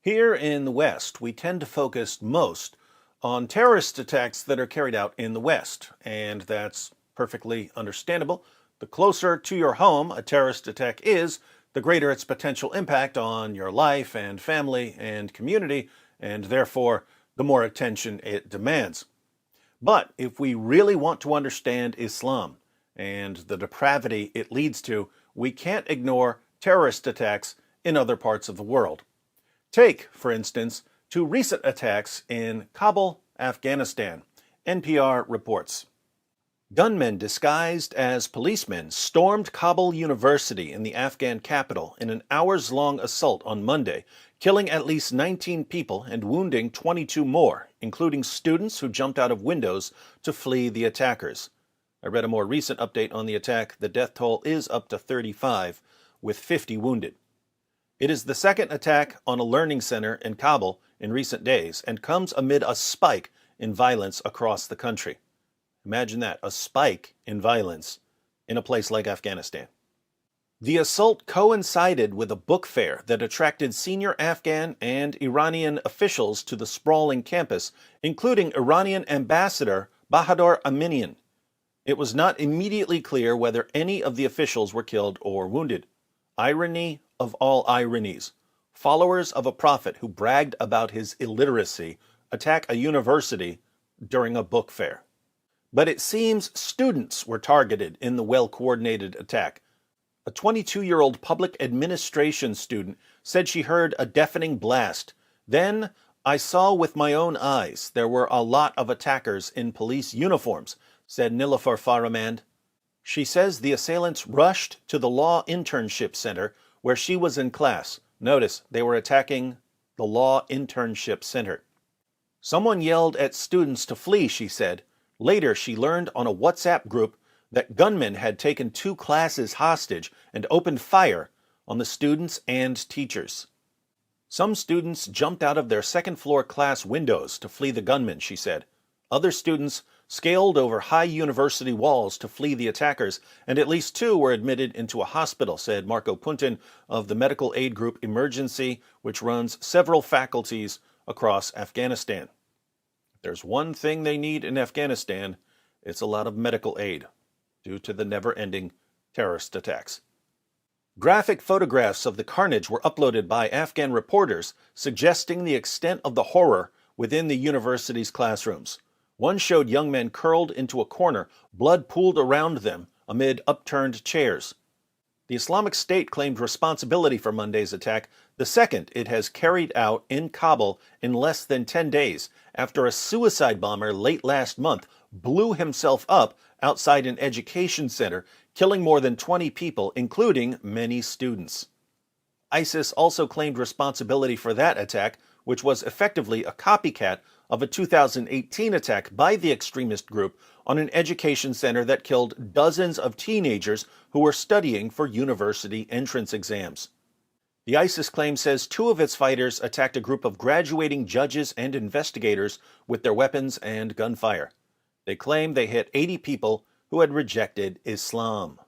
Here in the West, we tend to focus most on terrorist attacks that are carried out in the West, and that's perfectly understandable. The closer to your home a terrorist attack is, the greater its potential impact on your life and family and community, and therefore the more attention it demands. But if we really want to understand Islam and the depravity it leads to, we can't ignore terrorist attacks in other parts of the world. Take, for instance, two recent attacks in Kabul, Afghanistan. NPR reports. Gunmen disguised as policemen stormed Kabul University in the Afghan capital in an hours-long assault on Monday, killing at least 19 people and wounding 22 more, including students who jumped out of windows to flee the attackers. I read a more recent update on the attack. The death toll is up to 35, with 50 wounded. It is the second attack on a learning center in Kabul in recent days and comes amid a spike in violence across the country. Imagine that, a spike in violence in a place like Afghanistan. The assault coincided with a book fair that attracted senior Afghan and Iranian officials to the sprawling campus, including Iranian Ambassador Bahadur Aminian. It was not immediately clear whether any of the officials were killed or wounded. Irony of all ironies. Followers of a prophet who bragged about his illiteracy attack a university during a book fair. But it seems students were targeted in the well-coordinated attack. A 22-year-old public administration student said she heard a deafening blast. Then, I saw with my own eyes there were a lot of attackers in police uniforms, said Nilüfer Faramand. She says the assailants rushed to the law internship center where she was in class. Notice, they were attacking the law internship center. Someone yelled at students to flee, she said. Later, she learned on a WhatsApp group that gunmen had taken 2 classes hostage and opened fire on the students and teachers. Some students jumped out of their second-floor class windows to flee the gunmen, she said. Other students scaled over high university walls to flee the attackers, and at least 2 were admitted into a hospital, said Marco Puntin of the medical aid group Emergency, which runs several faculties across Afghanistan. If there's one thing they need in Afghanistan, it's a lot of medical aid due to the never-ending terrorist attacks. Graphic photographs of the carnage were uploaded by Afghan reporters, suggesting the extent of the horror within the university's classrooms. One showed young men curled into a corner, blood pooled around them amid upturned chairs. The Islamic State claimed responsibility for Monday's attack, the second it has carried out in Kabul in less than 10 days, after a suicide bomber late last month blew himself up outside an education center, killing more than 20 people, including many students. ISIS also claimed responsibility for that attack, which was effectively a copycat of a 2018 attack by the extremist group on an education center that killed dozens of teenagers who were studying for university entrance exams. The ISIS claim says 2 of its fighters attacked a group of graduating judges and investigators with their weapons and gunfire. They claim they hit 80 people who had rejected Islam.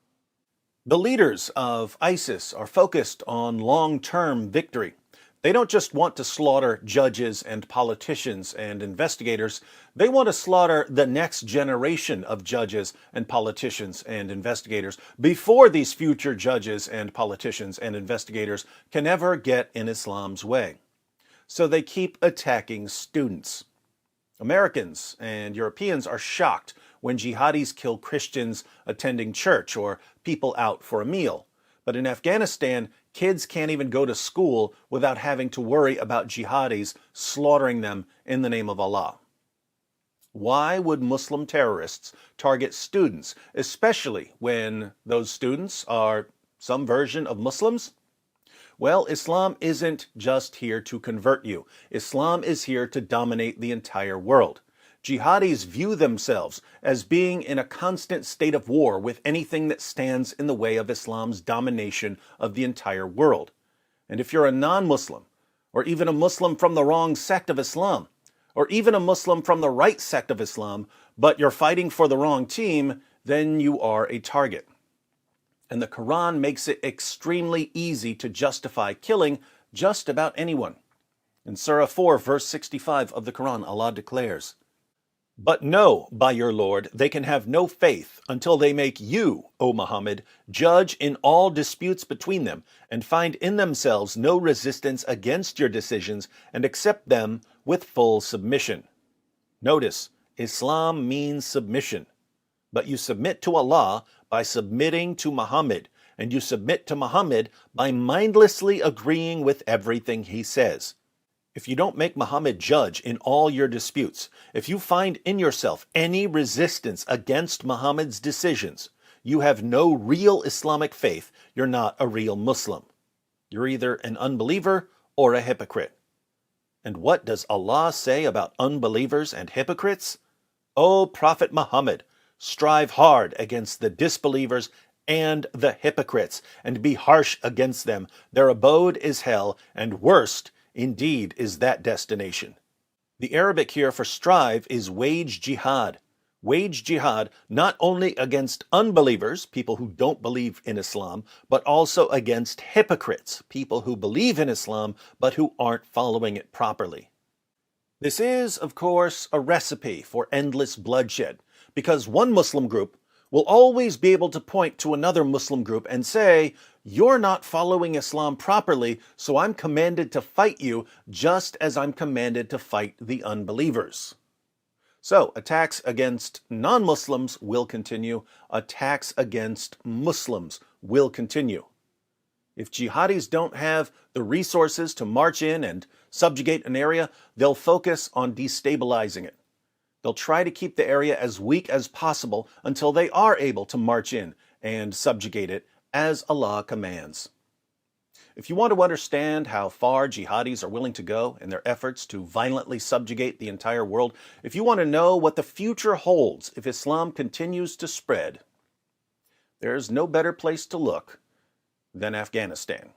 The leaders of ISIS are focused on long-term victory. They don't just want to slaughter judges and politicians and investigators. They want to slaughter the next generation of judges and politicians and investigators before these future judges and politicians and investigators can ever get in Islam's way. So they keep attacking students. Americans and Europeans are shocked when jihadis kill Christians attending church or people out for a meal. But in Afghanistan, kids can't even go to school without having to worry about jihadis slaughtering them in the name of Allah. Why would Muslim terrorists target students, especially when those students are some version of Muslims? Well, Islam isn't just here to convert you. Islam is here to dominate the entire world. Jihadis view themselves as being in a constant state of war with anything that stands in the way of Islam's domination of the entire world. And if you're a non-Muslim, or even a Muslim from the wrong sect of Islam, or even a Muslim from the right sect of Islam, but you're fighting for the wrong team, then you are a target. And the Quran makes it extremely easy to justify killing just about anyone. In Surah 4, verse 65 of the Quran, Allah declares, "But know, by your Lord, they can have no faith until they make you, O Muhammad, judge in all disputes between them, and find in themselves no resistance against your decisions, and accept them with full submission." Notice, Islam means submission. But you submit to Allah by submitting to Muhammad, and you submit to Muhammad by mindlessly agreeing with everything he says. If you don't make Muhammad judge in all your disputes, if you find in yourself any resistance against Muhammad's decisions, you have no real Islamic faith. You're not a real Muslim. You're either an unbeliever or a hypocrite. And what does Allah say about unbelievers and hypocrites? O Prophet Muhammad, strive hard against the disbelievers and the hypocrites, and be harsh against them. Their abode is hell, and worst indeed is that destination. The Arabic here for strive is wage jihad. Wage jihad not only against unbelievers, people who don't believe in Islam, but also against hypocrites, people who believe in Islam but who aren't following it properly. This is, of course, a recipe for endless bloodshed, because one Muslim group will always be able to point to another Muslim group and say, "You're not following Islam properly, so I'm commanded to fight you just as I'm commanded to fight the unbelievers." So, attacks against non-Muslims will continue. Attacks against Muslims will continue. If jihadis don't have the resources to march in and subjugate an area, they'll focus on destabilizing it. They'll try to keep the area as weak as possible until they are able to march in and subjugate it as Allah commands. If you want to understand how far jihadis are willing to go in their efforts to violently subjugate the entire world, if you want to know what the future holds if Islam continues to spread, there's no better place to look than Afghanistan.